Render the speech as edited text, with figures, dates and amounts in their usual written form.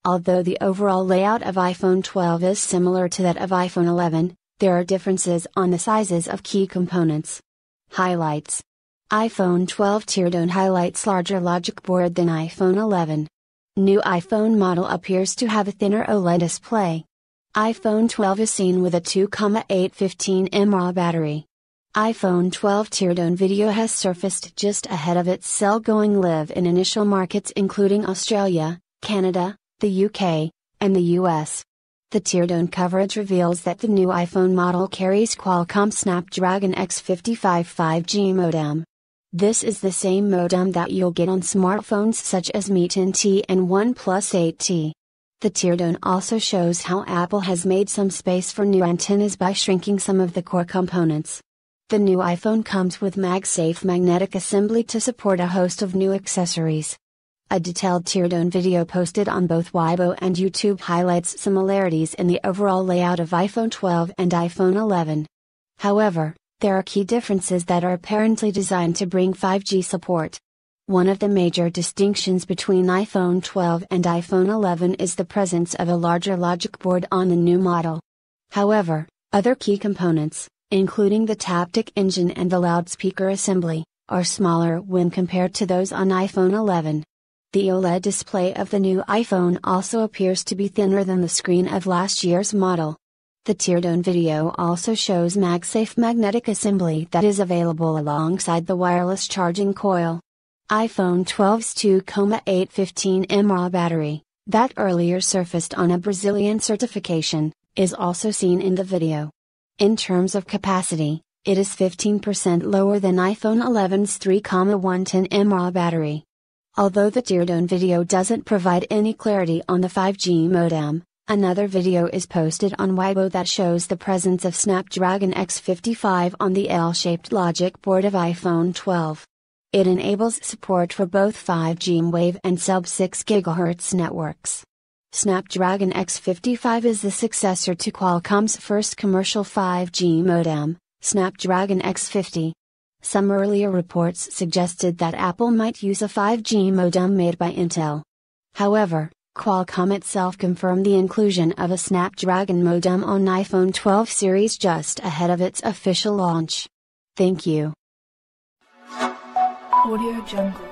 Although the overall layout of iPhone 12 is similar to that of iPhone 11, there are differences on the sizes of key components. Highlights: iPhone 12 Teardown highlights larger logic board than iPhone 11. New iPhone model appears to have a thinner OLED display. iPhone 12 is seen with a 2,815 mAh battery. iPhone 12 Teardown video has surfaced just ahead of its sale going live in initial markets including Australia, Canada, the UK, and the US. The Teardown coverage reveals that the new iPhone model carries Qualcomm Snapdragon X55 5G modem. This is the same modem that you'll get on smartphones such as Mi 10T and OnePlus 8T. The Teardown also shows how Apple has made some space for new antennas by shrinking some of the core components. The new iPhone comes with MagSafe magnetic assembly to support a host of new accessories. A detailed Teardown video posted on both Weibo and YouTube highlights similarities in the overall layout of iPhone 12 and iPhone 11. However, there are key differences that are apparently designed to bring 5G support. One of the major distinctions between iPhone 12 and iPhone 11 is the presence of a larger logic board on the new model. However, other key components, including the Taptic engine and the loudspeaker assembly, are smaller when compared to those on iPhone 11. The OLED display of the new iPhone also appears to be thinner than the screen of last year's model. The Teardown video also shows MagSafe magnetic assembly that is available alongside the wireless charging coil. iPhone 12's 2,815 mAh battery, that earlier surfaced on a Brazilian certification, is also seen in the video. In terms of capacity, it is 15% lower than iPhone 11's 3,110 mAh battery. Although the Teardown video doesn't provide any clarity on the 5G modem, another video is posted on Weibo that shows the presence of Snapdragon X55 on the L-shaped logic board of iPhone 12. It enables support for both 5G Wave and sub-6 GHz networks. Snapdragon X55 is the successor to Qualcomm's first commercial 5G modem, Snapdragon X50. Some earlier reports suggested that Apple might use a 5G modem made by Intel. However, Qualcomm itself confirmed the inclusion of a Snapdragon modem on iPhone 12 series just ahead of its official launch. Thank you. Audio Jungle.